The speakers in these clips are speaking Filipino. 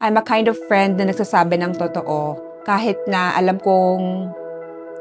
I'm a kind of friend na nagsasabi ng totoo kahit na alam kong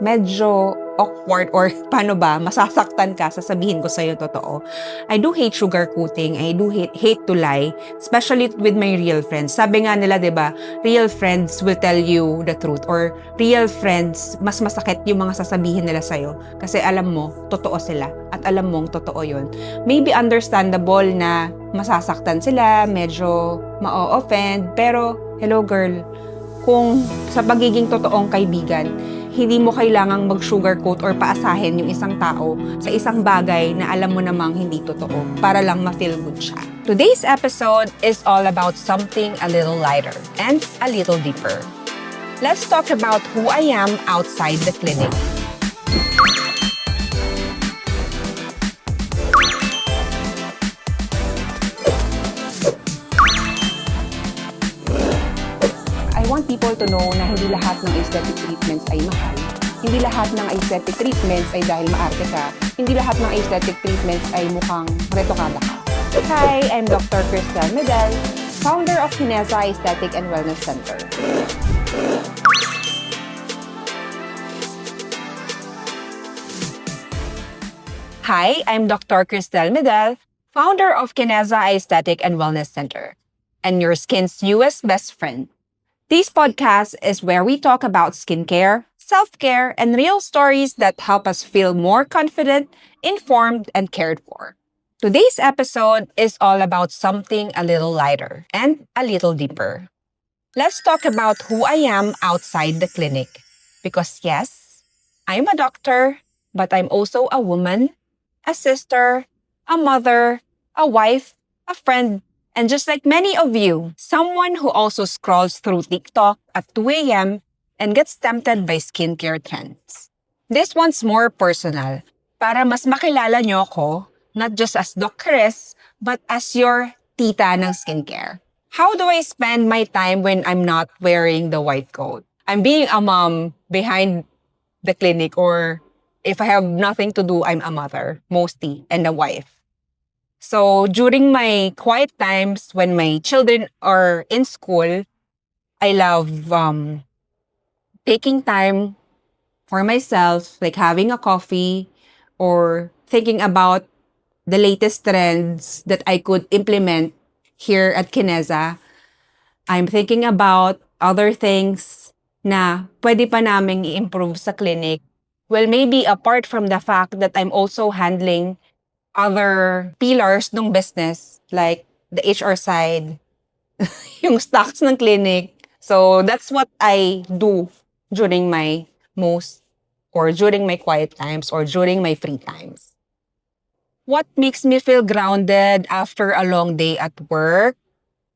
medyo awkward or paano ba, masasaktan ka, sasabihin ko sa'yo totoo. I do hate sugarcoating. I do hate to lie, especially with my real friends. Sabi nga nila, 'di ba, real friends will tell you the truth, or real friends, mas masakit yung mga sasabihin nila sa'yo kasi alam mo, totoo sila at alam mong totoo yun. Maybe understandable na masasaktan sila, medyo ma-offend, pero hello girl, kung sa pagiging totoong kaibigan, hindi mo kailangang mag-sugarcoat or paasahin yung isang tao sa isang bagay na alam mo namang hindi totoo para lang ma-feel good siya. Today's episode is all about something a little lighter and a little deeper. Let's talk about who I am outside the clinic. I want people to know na hindi lahat ng aesthetic treatments ay mahal. Hindi lahat ng aesthetic treatments ay dahil maarte ka. Hindi lahat ng aesthetic treatments ay mukhang retokada ka. Hi, I'm Dr. Cristel Medel, founder of Kineza Aesthetic and Wellness Center. Hi, I'm Dr. Cristel Medel, founder of Kineza Aesthetic and Wellness Center, and your skin's newest best friend. This podcast is where we talk about skincare, self-care, and real stories that help us feel more confident, informed, and cared for. Today's episode is all about something a little lighter and a little deeper. Let's talk about who I am outside the clinic. Because yes, I'm a doctor, but I'm also a woman, a sister, a mother, a wife, a friend, and just like many of you, someone who also scrolls through TikTok at 2 a.m. and gets tempted by skincare trends. This one's more personal, para mas makilala nyo ako, not just as Doc Chris, but as your tita ng skincare. How do I spend my time when I'm not wearing the white coat? I'm being a mom behind the clinic, or if I have nothing to do, I'm a mother, mostly, and a wife. So during my quiet times when my children are in school, I love taking time for myself, like having a coffee or thinking about the latest trends that I could implement here at Kineza. I'm thinking about other things na pwede pa naming i-improve sa clinic. Well, maybe apart from the fact that I'm also handling other pillars ng business, like the HR side, yung stocks ng clinic. So that's what I do during my during my quiet times or during my free times. What makes me feel grounded after a long day at work?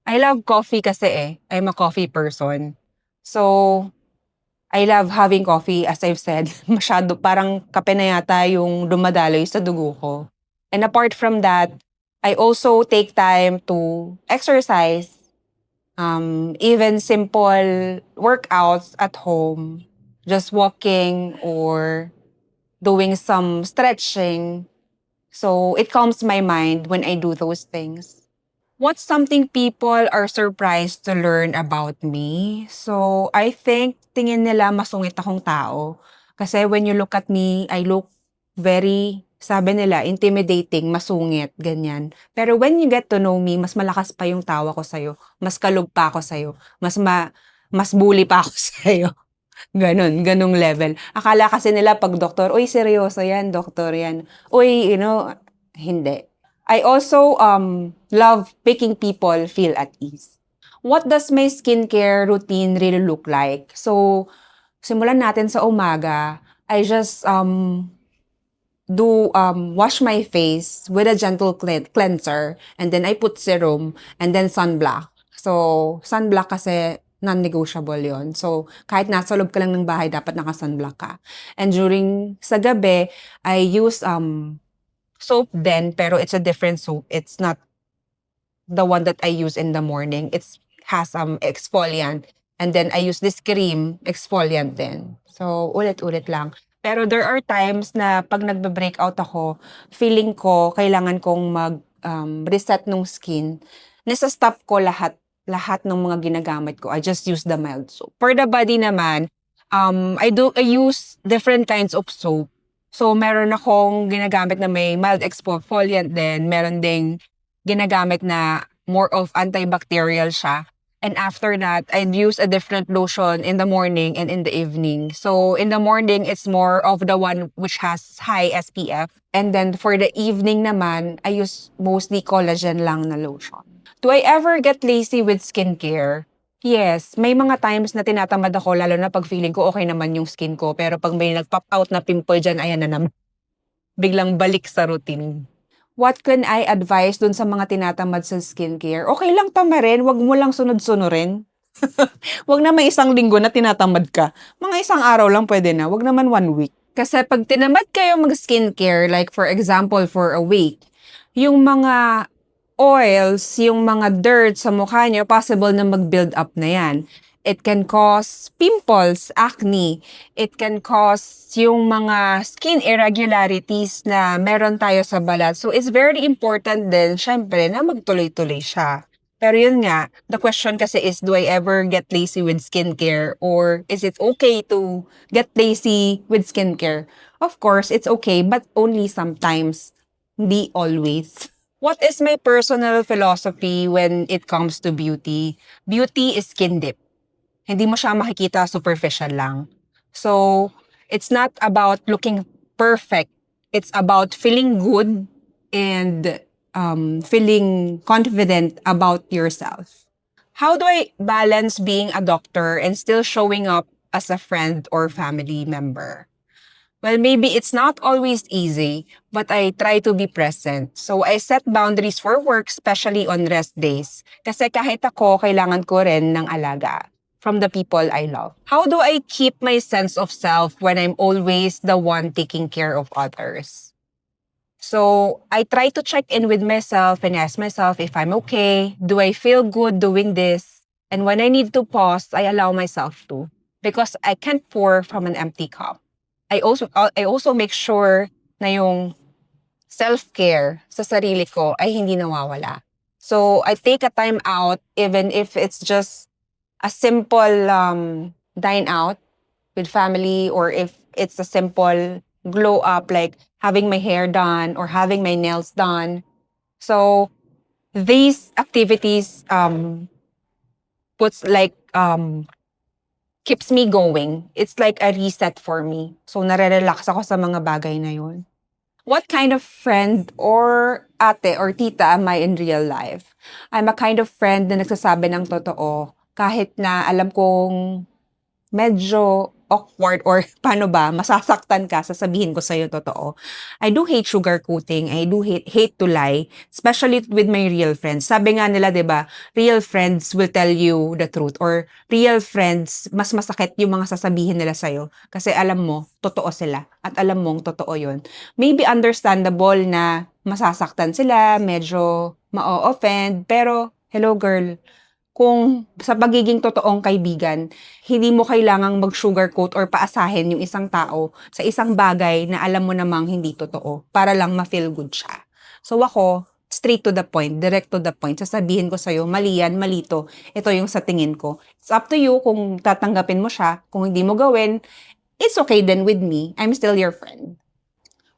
I love coffee kasi I'm a coffee person. So I love having coffee, as I've said. Masyado, parang kape na yata yung dumadaloy sa dugo ko. And apart from that, I also take time to exercise, even simple workouts at home, just walking or doing some stretching. So it calms my mind when I do those things. What's something people are surprised to learn about me? So I think tingin nila masungit akong tao. Kasi when you look at me, I look very, sabi nila, intimidating, masungit, ganyan. Pero when you get to know me, mas malakas pa yung tawa ko sa'yo. Mas kalog pa ako sa'yo. Mas bully pa ako sa'yo. Ganong level. Akala kasi nila pag doktor, uy, seryoso yan, doktor yan. Uy, hindi. I also love making people feel at ease. What does my skincare routine really look like? So, simulan natin sa umaga. I just wash my face with a gentle cleanser, and then I put serum and then sunblock. So, sunblock kasi non-negotiable yon. So, kahit nasa loob ka lang ng bahay, dapat naka-sunblock ka. And sa gabi, I use soap then, pero it's a different soap. It's not the one that I use in the morning. It has exfoliant. And then I use this cream, exfoliant din. So, ulit-ulit lang. Pero there are times na pag nagbe-breakout ako, feeling ko kailangan kong mag-reset ng skin. Nasa-stop ko lahat lahat ng mga ginagamit ko, I just use the mild soap. For the body naman, I use different kinds of soap. So, meron akong ginagamit na may mild exfoliant din. Meron ding ginagamit na more of antibacterial siya. And after that, I'd use a different lotion in the morning and in the evening. So, in the morning, it's more of the one which has high SPF. And then, for the evening naman, I use mostly collagen lang na lotion. Do I ever get lazy with skincare? Yes, may mga times na tinatamad ako lalo na pag feeling ko okay naman yung skin ko pero pag may nag-pop out na pimple diyan, ayan na naman, biglang balik sa routine. What can I advise dun sa mga tinatamad sa skincare? Okay lang tamarin, wag mo lang sunod-sunurin. Wag naman isang linggo na tinatamad ka. Mga isang araw lang pwede na, wag naman 1 week. Kasi pag tinamad kayo mag-skincare, like for example, for a week, yung mga oils, yung mga dirt sa mukha nyo, possible na mag-build up na yan. It can cause pimples, acne. It can cause yung mga skin irregularities na meron tayo sa balat. So, it's very important din, syempre, na magtuloy-tuloy siya. Pero yun nga, the question kasi is, do I ever get lazy with skincare? Or is it okay to get lazy with skincare? Of course, it's okay, but only sometimes. Hindi always. What is my personal philosophy when it comes to beauty? Beauty is skin deep. Hindi mo siya makikita superficial lang. So, it's not about looking perfect. It's about feeling good and feeling confident about yourself. How do I balance being a doctor and still showing up as a friend or family member? Well, maybe it's not always easy, but I try to be present. So, I set boundaries for work, especially on rest days. Kasi kahit ako, kailangan ko rin ng alaga from the people I love. How do I keep my sense of self when I'm always the one taking care of others? So, I try to check in with myself and ask myself if I'm okay. Do I feel good doing this? And when I need to pause, I allow myself to. Because I can't pour from an empty cup. I also make sure na yung self-care sa sarili ko ay hindi nawawala. So, I take a time out even if it's just a simple dine out with family or if it's a simple glow up like having my hair done or having my nails done. So, these activities puts like keeps me going. It's like a reset for me. So, nare-relax ako sa mga bagay na yun. What kind of friend or ate or tita am I in real life? I'm a kind of friend na nagsasabi ng totoo kahit na alam kong medyo awkward or paano ba, masasaktan ka, sasabihin ko sa'yo totoo. I do hate sugarcoating. I do hate to lie, especially with my real friends. Sabi nga nila, 'di ba, real friends will tell you the truth or real friends, mas masakit yung mga sasabihin nila sa'yo kasi alam mo, totoo sila at alam mong totoo yun. Maybe understandable na masasaktan sila, medyo ma-offend, pero hello girl, kung sa pagiging totoong kaibigan, hindi mo kailangang mag-sugarcoat or paasahin yung isang tao sa isang bagay na alam mo namang hindi totoo para lang ma-feel good siya. So ako, straight to the point, direct to the point, sasabihin ko sa'yo, mali yan, mali to. Ito yung sa tingin ko. It's up to you kung tatanggapin mo siya. Kung hindi mo gawin, it's okay then with me. I'm still your friend.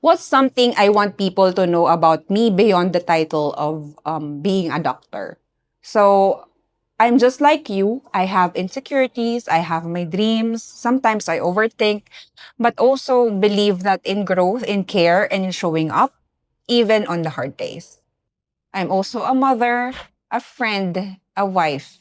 What's something I want people to know about me beyond the title of being a doctor? So, I'm just like you. I have insecurities. I have my dreams. Sometimes I overthink, but also believe that in growth, in care, and in showing up, even on the hard days. I'm also a mother, a friend, a wife,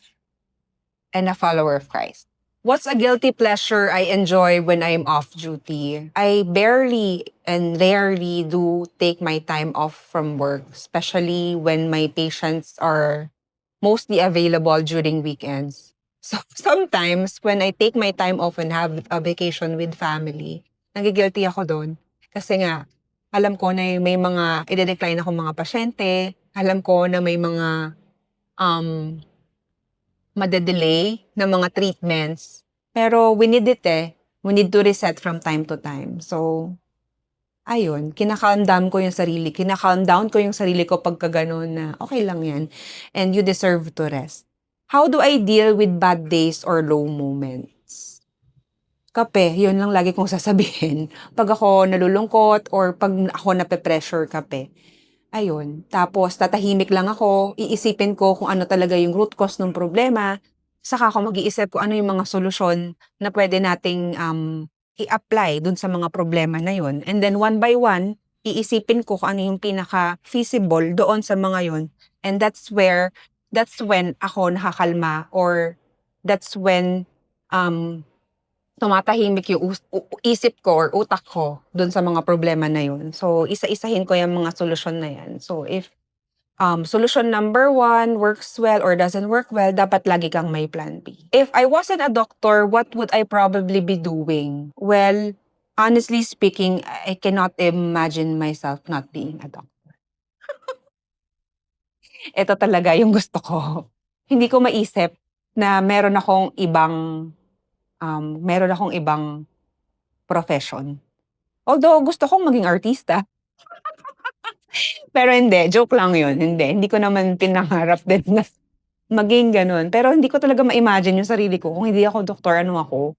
and a follower of Christ. What's a guilty pleasure I enjoy when I'm off duty? I barely and rarely do take my time off from work, especially when my patients are mostly available during weekends. So sometimes when I take my time off and have a vacation with family, nagigilty ako doon. Kasi nga, alam ko na may mga i-decline ako mga pasyente, alam ko na may mga madedelay na mga treatments. Pero we need it eh. We need to reset from time to time. So, ayun, kina-calm down ko yung sarili. Kina-calm down ko yung sarili ko pagka ganun na okay lang yan. And you deserve to rest. How do I deal with bad days or low moments? Kape, yun lang lagi kong sasabihin. Pag ako nalulungkot or pag ako nape-pressure, kape. Ayun. Tapos tatahimik lang ako, iisipin ko kung ano talaga yung root cause ng problema, saka ako mag-iisip kung ano yung mga solusyon na pwede nating i-apply dun sa mga problema na yun. And then one by one, iisipin ko kung ano yung pinaka-feasible doon sa mga yun. And that's when ako nakakalma, or that's when tumatahimik yung isip ko or utak ko dun sa mga problema na yun. So, isa-isahin ko yung mga solusyon na yan. So, if solution number 1 works well or doesn't work well, dapat lagi kang may plan B. If I wasn't a doctor, what would I probably be doing? Well, honestly speaking, I cannot imagine myself not being a doctor. Ito talaga yung gusto ko. Hindi ko maisip na meron akong ibang profession. Although gusto kong maging artista. Pero hindi, joke lang yun. Hindi ko naman pinangarap din na maging ganun. Pero hindi ko talaga ma-imagine yung sarili ko. Kung hindi ako doktor, ano ako?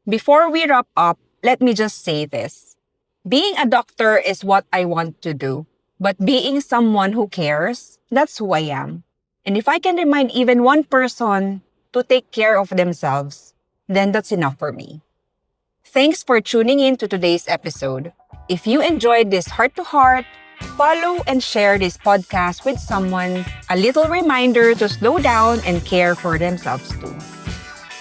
Before we wrap up, let me just say this. Being a doctor is what I want to do. But being someone who cares, that's who I am. And if I can remind even one person to take care of themselves, then that's enough for me. Thanks for tuning in to today's episode. If you enjoyed this heart-to-heart, follow and share this podcast with someone, a little reminder to slow down and care for themselves too.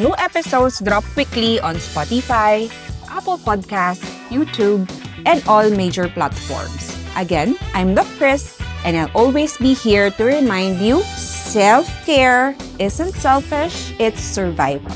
New episodes drop weekly on Spotify, Apple Podcasts, YouTube, and all major platforms. Again, I'm Doc Chris, and I'll always be here to remind you, self-care isn't selfish, it's survival.